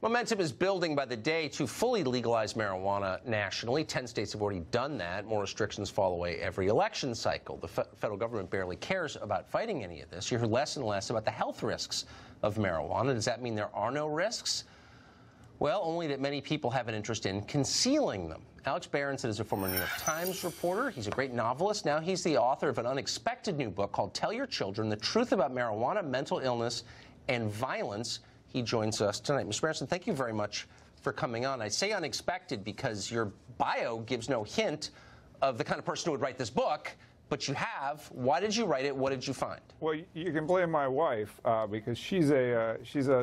Momentum is building by the day to fully legalize marijuana nationally. 10 states have already done that. More restrictions fall away every election cycle. The federal government barely cares about fighting any of this. You hear less and less about the health risks of marijuana. Does that mean there are no risks? Well, only that many people have an interest in concealing them. Alex Berenson is a former New York Times reporter. He's a great novelist. Now he's the author of an unexpected new book called Tell Your Children: The Truth About Marijuana, Mental Illness, and Violence. He joins us tonight. Mr. Berenson, thank you very much for coming on. I say unexpected because your bio gives no hint of the kind of person who would write this book, but you have. Why did you write it? What did you find? Well, you can blame my wife because she's a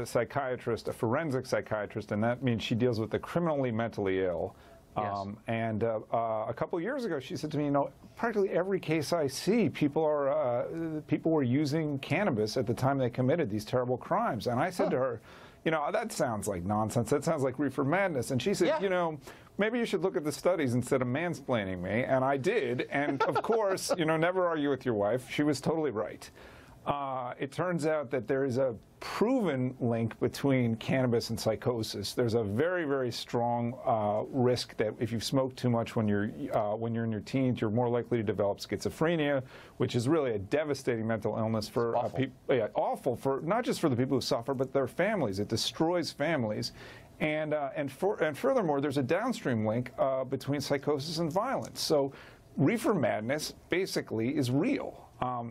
psychiatrist, a forensic psychiatrist, and that means she deals with the criminally mentally ill. Yes. A couple of years ago, she said to me, practically every case I see, people were using cannabis at the time they committed these terrible crimes. And I said to her, that sounds like nonsense. That sounds like reefer madness. And she said, maybe you should look at the studies instead of mansplaining me. And I did. And of course, never argue with your wife. She was totally right. It turns out that there is a proven link between cannabis and psychosis. There's a very, very strong risk that if you smoke too much when you're in your teens, you're more likely to develop schizophrenia, which is really a devastating mental illness for people. Yeah, awful for not just for the people who suffer, but their families. It destroys families. And furthermore, there's a downstream link between psychosis and violence. So reefer madness basically is real.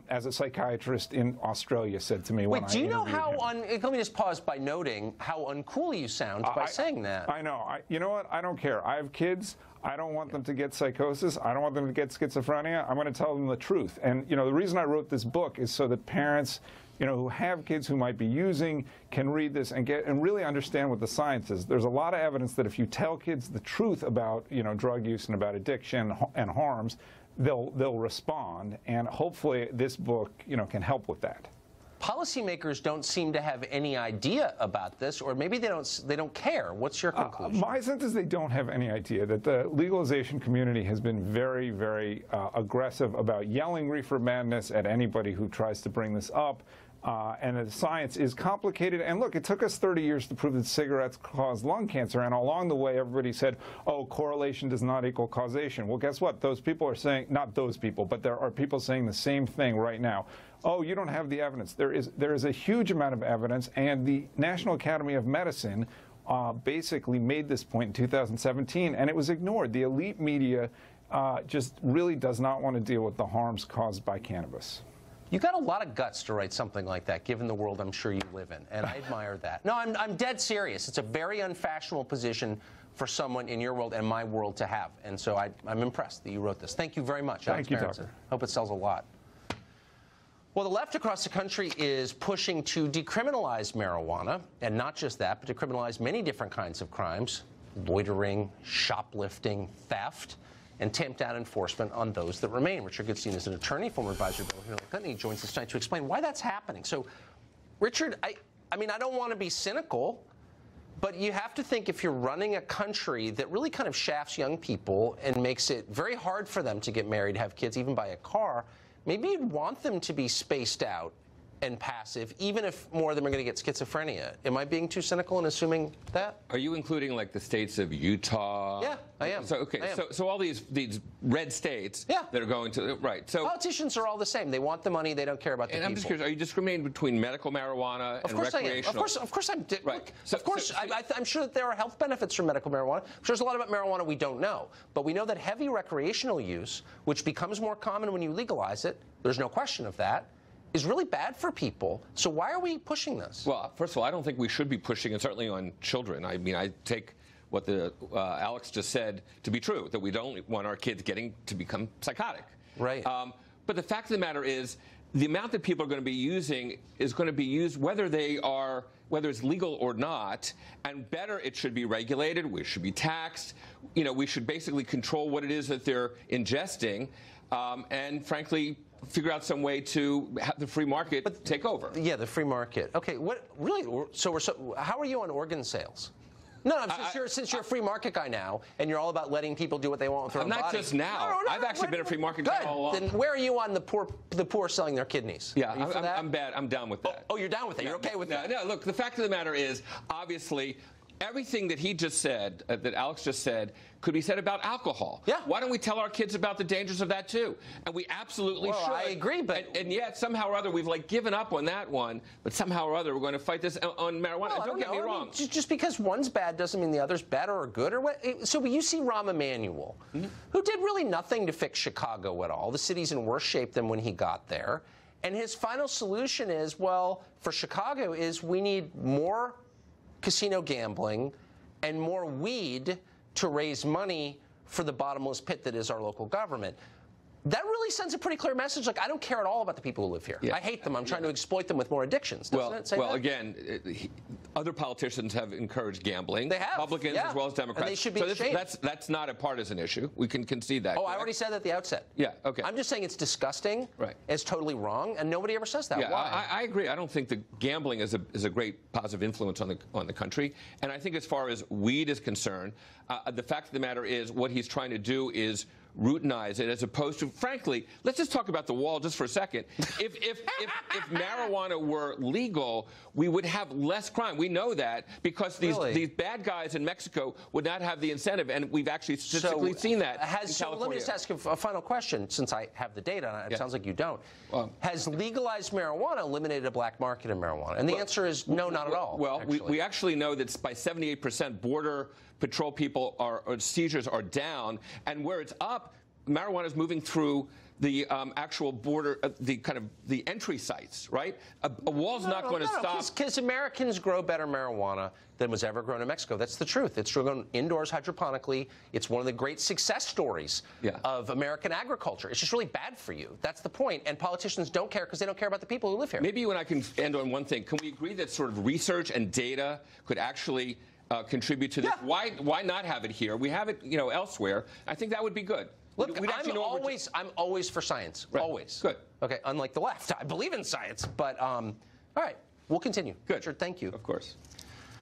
As a psychiatrist in Australia said to me when I interviewed him. Wait, do you know how, let me just pause by noting how uncool you sound by saying that. I know. You know what? I don't care. I have kids. I don't want them to get psychosis. I don't want them to get schizophrenia. I'm going to tell them the truth. And, the reason I wrote this book is so that parents, who have kids who might be using can read this and really understand what the science is. There's a lot of evidence that if you tell kids the truth about, drug use and about addiction and harms, they'll respond, and hopefully this book, can help with that. Policymakers don't seem to have any idea about this, or maybe they don't care. What's your conclusion? My sense is they don't have any idea. That the legalization community has been very, very aggressive about yelling reefer madness at anybody who tries to bring this up. And the science is complicated. And look, it took us 30 years to prove that cigarettes cause lung cancer. And along the way, everybody said, correlation does not equal causation. Well, guess what? Those people are saying, not those people, but there are people saying the same thing right now. You don't have the evidence. There is a huge amount of evidence. And the National Academy of Medicine basically made this point in 2017, and it was ignored. The elite media just really does not want to deal with the harms caused by cannabis. You got a lot of guts to write something like that, given the world I'm sure you live in, and I admire that. No, I'm dead serious. It's a very unfashionable position for someone in your world and my world to have, and so I'm impressed that you wrote this. Thank you very much, Alex Berenson. Thank you, Tucker. Hope it sells a lot. Well, the left across the country is pushing to decriminalize marijuana, and not just that, but to criminalize many different kinds of crimes: loitering, shoplifting, theft, and tamp down enforcement on those that remain. Richard Goodstein is an attorney, former advisor to Hillary Clinton. He joins us tonight to explain why that's happening. So, Richard, I don't want to be cynical, but you have to think if you're running a country that really kind of shafts young people and makes it very hard for them to get married, have kids, even buy a car, maybe you'd want them to be spaced out and passive, even if more of them are going to get schizophrenia. Am I being too cynical in assuming that? Are you including like the states of Utah? Yeah, I am. So so all these red states that are going to right. So politicians are all the same. They want the money. They don't care about the people. I'm just curious. Are you discriminating between medical marijuana and recreational? Of course I'm. Right. I'm sure that there are health benefits from medical marijuana. I'm sure there's a lot about marijuana we don't know, but we know that heavy recreational use, which becomes more common when you legalize it, there's no question of that, is really bad for people. So why are we pushing this? Well, first of all, I don't think we should be pushing it, certainly on children. I mean, I take what Alex just said to be true, that we don't want our kids getting to become psychotic. Right. But the fact of the matter is, the amount that people are going to be using is going to be used whether it's legal or not, and better, it should be regulated. We should be taxed. We should basically control what it is that they're ingesting, and frankly, figure out some way to have the free market take over. Yeah, the free market. Okay, how are you on organ sales? No, since you're a free market guy now, and you're all about letting people do what they want with their own body. Not just now. I've actually been a free market guy all along. Then where are you on the poor selling their kidneys? Yeah, I'm bad. I'm down with that. Oh, you're down with that. You're okay with that? No, look, the fact of the matter is, obviously, everything that he just said, that Alex just said, could be said about alcohol. Yeah. Why don't we tell our kids about the dangers of that too? And we absolutely should. I agree, but and yet somehow or other we've like given up on that one. But somehow or other we're going to fight this on marijuana. Well, Don't get me wrong. I mean, just because one's bad doesn't mean the other's better or good or what. So you see Rahm Emanuel, who did really nothing to fix Chicago at all. The city's in worse shape than when he got there. And his final solution is, well, for Chicago is we need more casino gambling and more weed to raise money for the bottomless pit that is our local government. That really sends a pretty clear message. Like, I don't care at all about the people who live here. Yeah. I hate them. I'm trying to exploit them with more addictions. Doesn't it say that? Again, other politicians have encouraged gambling. They have, Republicans yeah. as well as Democrats. And they should be ashamed. That's not a partisan issue. We can concede that. Oh, correct? I already said that at the outset. Yeah, okay. I'm just saying it's disgusting. Right. It's totally wrong, and nobody ever says that. Yeah, Why? I agree. I don't think that gambling is a great positive influence on the country. And I think as far as weed is concerned, the fact of the matter is what he's trying to do is routinize it, as opposed to, frankly, let's just talk about the wall just for a second. If marijuana were legal, we would have less crime. We know that because these bad guys in Mexico would not have the incentive, and we've actually statistically seen that in California. Let me just ask a final question, since I have the data, and it sounds like you don't. Has legalized marijuana eliminated a black market in marijuana? And the answer is no, not at all. Well, we actually know that by 78%, Border Patrol people or seizures are down, and where it's up, marijuana is moving through the actual border, the entry sites, right? A wall's not going to stop. Because Americans grow better marijuana than was ever grown in Mexico. That's the truth. It's grown indoors hydroponically. It's one of the great success stories of American agriculture. It's just really bad for you. That's the point. And politicians don't care because they don't care about the people who live here. Maybe you and I can end on one thing. Can we agree that sort of research and data could actually contribute to this? Yeah. Why not have it here? We have it, elsewhere. I think that would be good. Look, I'm always for science. Right. Always. Good. Okay, unlike the left. I believe in science. But, all right, we'll continue. Good. Richard, thank you. Of course.